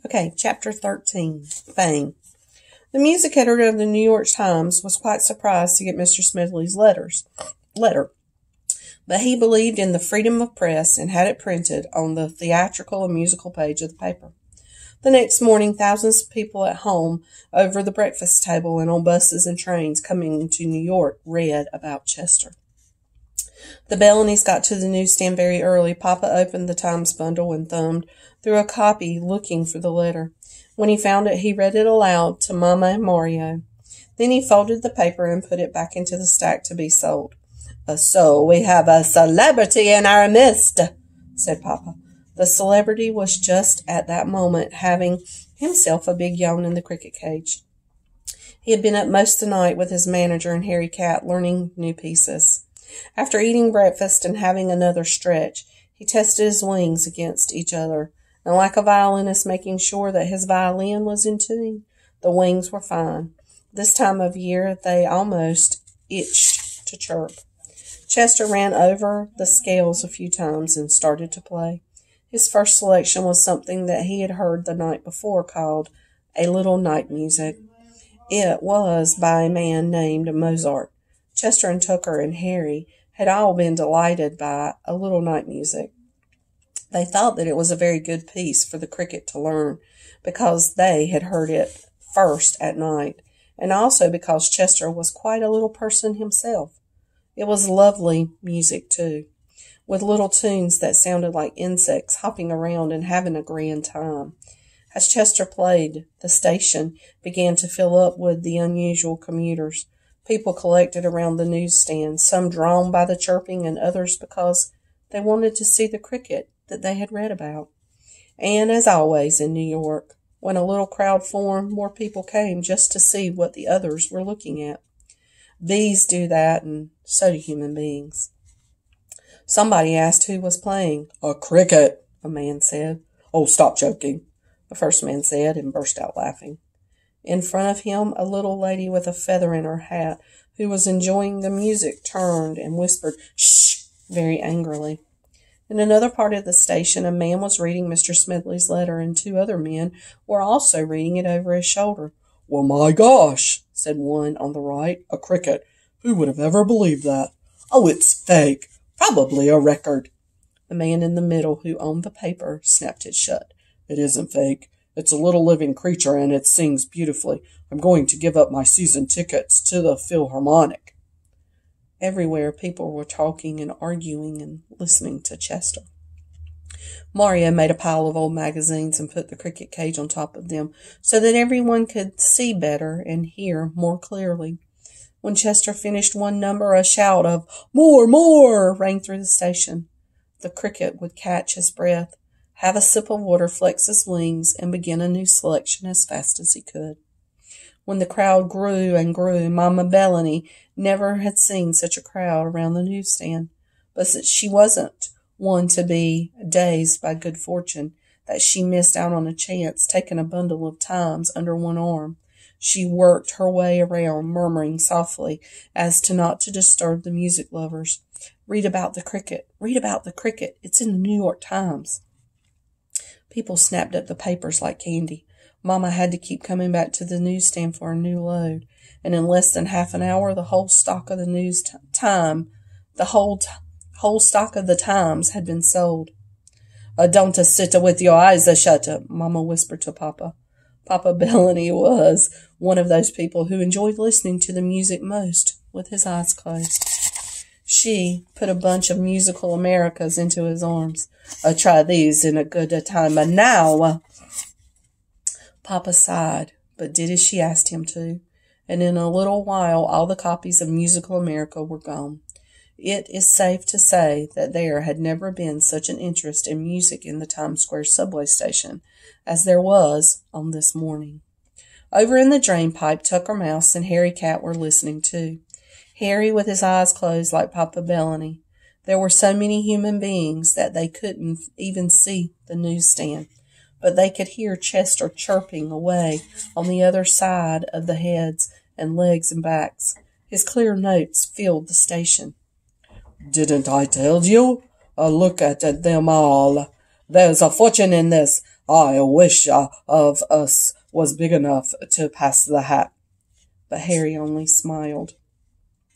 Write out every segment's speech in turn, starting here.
Okay, Chapter 13, Fame. The music editor of the New York Times was quite surprised to get Mr. Smedley's letter, but he believed in the freedom of press and had it printed on the theatrical and musical page of the paper. The next morning, thousands of people at home, over the breakfast table, and on buses and trains coming to New York read about Chester. The Bellanys got to the newsstand very early. Papa opened the Times bundle and thumbed through a copy looking for the letter. When he found it, he read it aloud to Mama and Mario. Then he folded the paper and put it back into the stack to be sold. "So we have a celebrity in our midst," said Papa. The celebrity was just at that moment having himself a big yawn in the cricket cage. He had been up most of the night with his manager and Harry Cat learning new pieces. After eating breakfast and having another stretch, he tested his wings against each other, and like a violinist making sure that his violin was in tune, the wings were fine. This time of year they almost itched to chirp. Chester ran over the scales a few times and started to play. His first selection was something that he had heard the night before called A Little Night Music. It was by a man named Mozart. Chester and Tucker and Harry had all been delighted by A Little Night Music. They thought that it was a very good piece for the cricket to learn because they had heard it first at night, and also because Chester was quite a little person himself. It was lovely music, too, with little tunes that sounded like insects hopping around and having a grand time. As Chester played, the station began to fill up with the unusual commuters. People collected around the newsstand, some drawn by the chirping and others because they wanted to see the cricket that they had read about. And as always in New York, when a little crowd formed, more people came just to see what the others were looking at. Bees do that, and so do human beings. Somebody asked who was playing. "A cricket," a man said. "Oh, stop joking," the first man said, and burst out laughing. In front of him, a little lady with a feather in her hat, who was enjoying the music, turned and whispered, "Shh," very angrily. In another part of the station, a man was reading Mr. Smedley's letter, and two other men were also reading it over his shoulder. "Well, my gosh," said one on the right, "a cricket. Who would have ever believed that? Oh, it's fake. Probably a record." The man in the middle, who owned the paper, snapped it shut. "It isn't fake. It's a little living creature, and it sings beautifully. I'm going to give up my season tickets to the Philharmonic." Everywhere people were talking and arguing and listening to Chester. Mario made a pile of old magazines and put the cricket cage on top of them so that everyone could see better and hear more clearly. When Chester finished one number, a shout of "More, more!" rang through the station. The cricket would catch his breath, have a sip of water, flex his wings, and begin a new selection as fast as he could. When the crowd grew and grew, Mama Bellany never had seen such a crowd around the newsstand. But she wasn't one to be dazed by good fortune that she missed out on a chance, taking a bundle of Times under one arm. She worked her way around, murmuring softly as to not to disturb the music lovers. "Read about the cricket. Read about the cricket. It's in the New York Times." People snapped up the papers like candy. Mama had to keep coming back to the newsstand for a new load, and in less than half an hour, the whole stock of the whole stock of the Times had been sold. "Don't sit with your eyes shut," Mama whispered to Papa. Papa Bellany was one of those people who enjoyed listening to the music most with his eyes closed. She put a bunch of musical Americas into his arms. "Try these in a good time. And now." Papa sighed, but did as she asked him to, and in a little while all the copies of Musical America were gone. It is safe to say that there had never been such an interest in music in the Times Square subway station as there was on this morning. Over in the drain pipe, Tucker Mouse and Harry Cat were listening too. Harry with his eyes closed like Papa Bellany. There were so many human beings that they couldn't even see the newsstand, but they could hear Chester chirping away on the other side of the heads and legs and backs. His clear notes filled the station. "Didn't I tell you? Look at them all. There's a fortune in this. I wish of us was big enough to pass the hat. But Harry only smiled.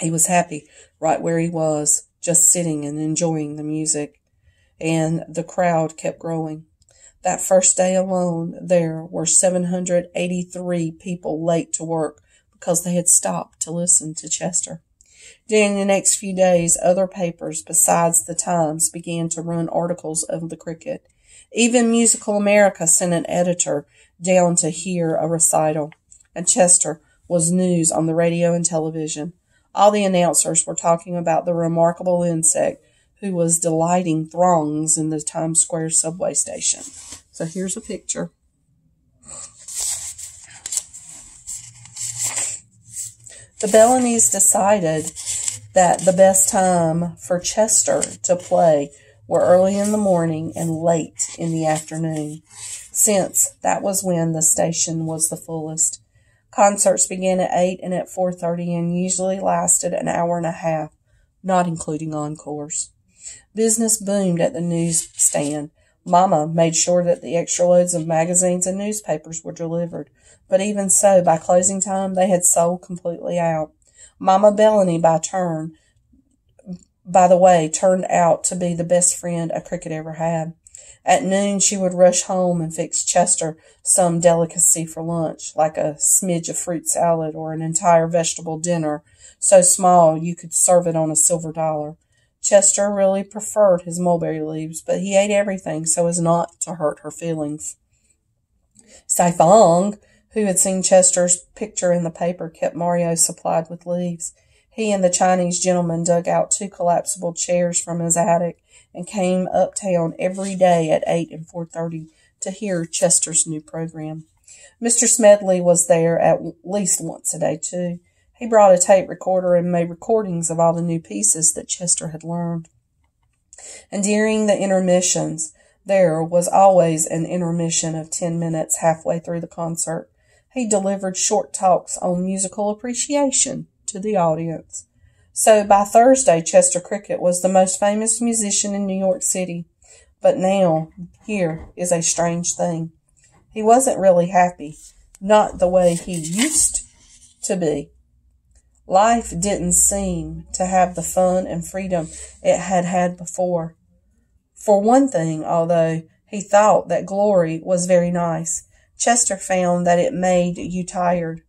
He was happy right where he was, just sitting and enjoying the music. And the crowd kept growing. That first day alone, there were 783 people late to work because they had stopped to listen to Chester. During the next few days, other papers besides the Times began to run articles of the cricket. Even Musical America sent an editor down to hear a recital, and Chester was news on the radio and television. All the announcers were talking about the remarkable insect who was delighting throngs in the Times Square subway station. So here's a picture. The Bellanys decided that the best time for Chester to play were early in the morning and late in the afternoon, since that was when the station was the fullest. Concerts began at 8 and at 4:30 and usually lasted an hour and a half, not including encores. Business boomed at the newsstand. Mama made sure that the extra loads of magazines and newspapers were delivered, but even so, by closing time, they had sold completely out. Mama Bellany, by the way, turned out to be the best friend a cricket ever had. At noon, she would rush home and fix Chester some delicacy for lunch, like a smidge of fruit salad or an entire vegetable dinner, so small you could serve it on a silver dollar. Chester really preferred his mulberry leaves, but he ate everything so as not to hurt her feelings. Sai Fong, who had seen Chester's picture in the paper, kept Mario supplied with leaves. He and the Chinese gentleman dug out 2 collapsible chairs from his attic and came uptown every day at 8 and 4:30 to hear Chester's new program. Mr. Smedley was there at least once a day, too. He brought a tape recorder and made recordings of all the new pieces that Chester had learned. And during the intermissions, there was always an intermission of 10 minutes halfway through the concert. He delivered short talks on musical appreciation to the audience. So by Thursday, Chester Cricket was the most famous musician in New York City. But now, here is a strange thing. He wasn't really happy, not the way he used to be. Life didn't seem to have the fun and freedom it had had before. For one thing, although he thought that glory was very nice, Chester found that it made you tired.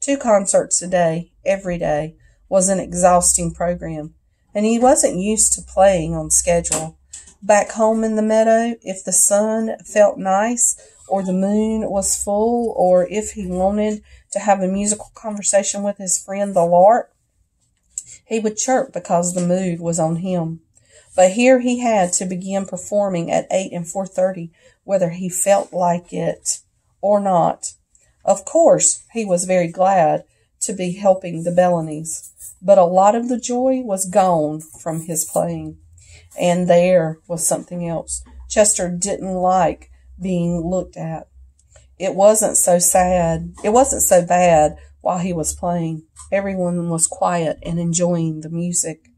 2 concerts a day, every day, was an exhausting program, and he wasn't used to playing on schedule. Back home in the meadow, if the sun felt nice, or the moon was full, or if he wanted to have a musical conversation with his friend the lark, he would chirp because the mood was on him. But here he had to begin performing at 8 and 4:30, whether he felt like it or not. Of course, he was very glad to be helping the Bellanys, but a lot of the joy was gone from his playing. And there was something else. Chester didn't like being looked at. It wasn't so bad while he was playing. Everyone was quiet and enjoying the music.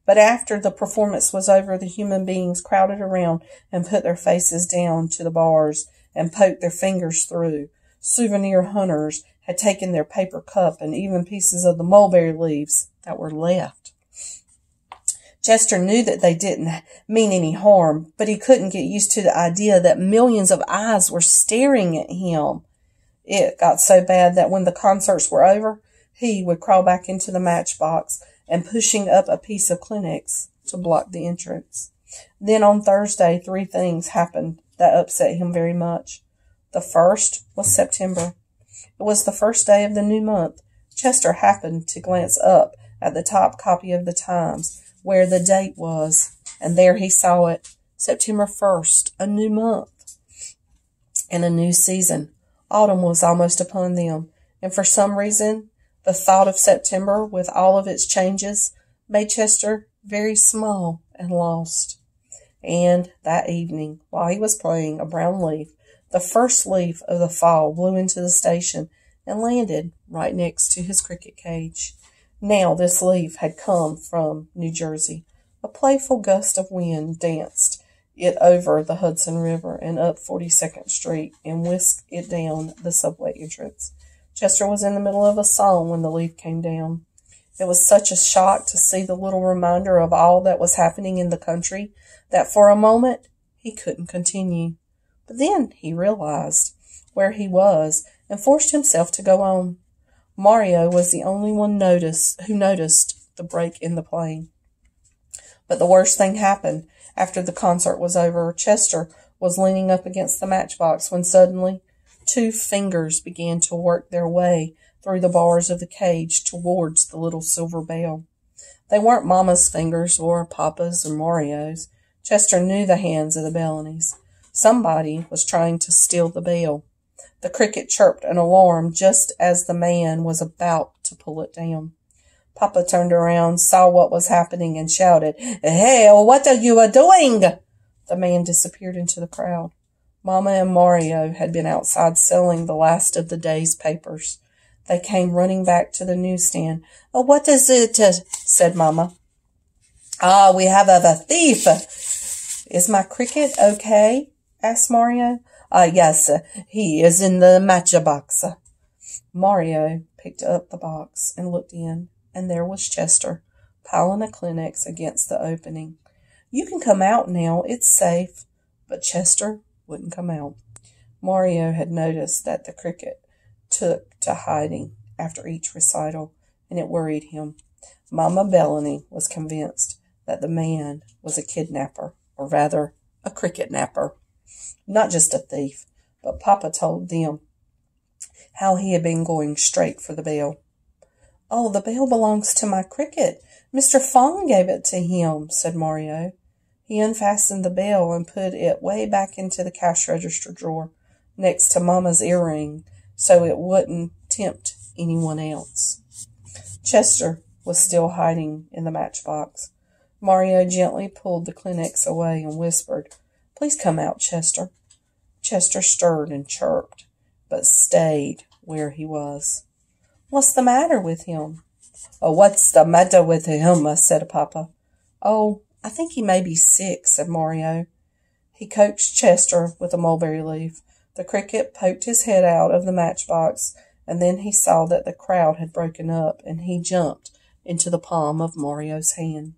But after the performance was over, the human beings crowded around and put their faces down to the bars and poked their fingers through. Souvenir hunters had taken their paper cup and even pieces of the mulberry leaves that were left. Chester knew that they didn't mean any harm, but he couldn't get used to the idea that millions of eyes were staring at him. It got so bad that when the concerts were over, he would crawl back into the matchbox and pushing up a piece of Kleenex to block the entrance. Then on Thursday, 3 things happened that upset him very much. The first was September. It was the first day of the new month. Chester happened to glance up at the top copy of the Times, where the date was, and there he saw it, September 1st, a new month and a new season. Autumn was almost upon them, and for some reason, the thought of September, with all of its changes, made Chester very small and lost. And that evening, while he was playing, a brown leaf, the first leaf of the fall, blew into the station and landed right next to his cricket cage. Now this leaf had come from New Jersey. A playful gust of wind danced it over the Hudson River and up 42nd Street and whisked it down the subway entrance. Chester was in the middle of a song when the leaf came down. It was such a shock to see the little reminder of all that was happening in the country that for a moment he couldn't continue. But then he realized where he was and forced himself to go on. Mario was the only one who noticed the break in the playing. But the worst thing happened. After the concert was over, Chester was leaning up against the matchbox when suddenly 2 fingers began to work their way through the bars of the cage towards the little silver bell. They weren't Mama's fingers or Papa's or Mario's. Chester knew the hands of the Bellanys. Somebody was trying to steal the bell. The cricket chirped an alarm just as the man was about to pull it down. Papa turned around, saw what was happening, and shouted, "Hey, what are you doing?" The man disappeared into the crowd. Mama and Mario had been outside selling the last of the day's papers. They came running back to the newsstand. "Oh, what is it?" said Mama. "Ah, we have a thief." "Is my cricket okay?" asked Mario. "Yes, he is in the matchbox." Mario picked up the box and looked in, and there was Chester, piling a Kleenex against the opening. "You can come out now, it's safe." But Chester wouldn't come out. Mario had noticed that the cricket took to hiding after each recital, and it worried him. Mama Bellany was convinced that the man was a kidnapper, or rather, a cricket napper. Not just a thief, but Papa told them how he had been going straight for the bell. "Oh, the bell belongs to my cricket. Mr. Fong gave it to him," said Mario. He unfastened the bell and put it way back into the cash register drawer next to Mama's earring so it wouldn't tempt anyone else. Chester was still hiding in the matchbox. Mario gently pulled the Kleenex away and whispered, "Please come out, Chester." Chester stirred and chirped, but stayed where he was. "What's the matter with him?" "Oh, what's the matter with him?" said Papa. "Oh, I think he may be sick," said Mario. He coaxed Chester with a mulberry leaf. The cricket poked his head out of the matchbox, and then he saw that the crowd had broken up, and he jumped into the palm of Mario's hand.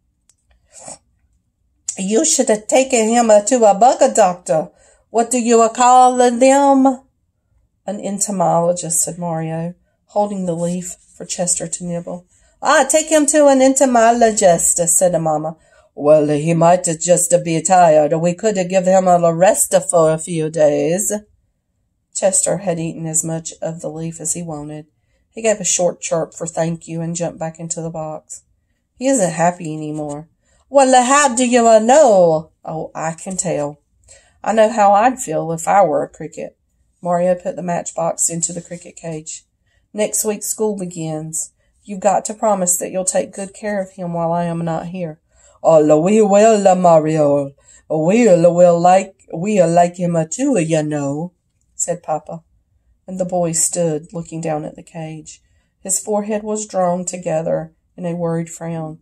"You should have taken him to a bug doctor. What do you call them?" "An entomologist," said Mario, holding the leaf for Chester to nibble. "Take him to an entomologist," said Mama. "Well, he might just be tired. We could give him a rest for a few days." Chester had eaten as much of the leaf as he wanted. He gave a short chirp for thank you and jumped back into the box. "He isn't happy anymore." "Well, how do you know?" "Oh, I can tell. I know how I'd feel if I were a cricket." Mario put the matchbox into the cricket cage. "Next week school begins. You've got to promise that you'll take good care of him while I am not here." "Oh, we will, Mario. We'll like him too, you know," said Papa. And the boy stood looking down at the cage. His forehead was drawn together in a worried frown.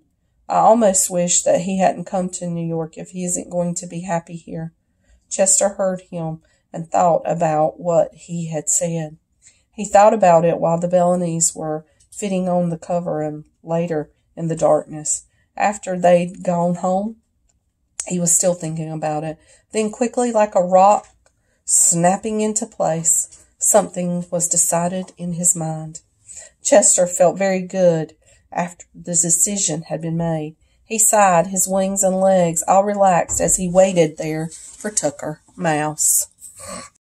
"I almost wish that he hadn't come to New York if he isn't going to be happy here." Chester heard him and thought about what he had said. He thought about it while the Bellanys were fitting on the cover and later in the darkness. After they'd gone home, he was still thinking about it. Then quickly, like a rock snapping into place, something was decided in his mind. Chester felt very good after the decision had been made. He sighed, his wings and legs all relaxed as he waited there for Tucker Mouse.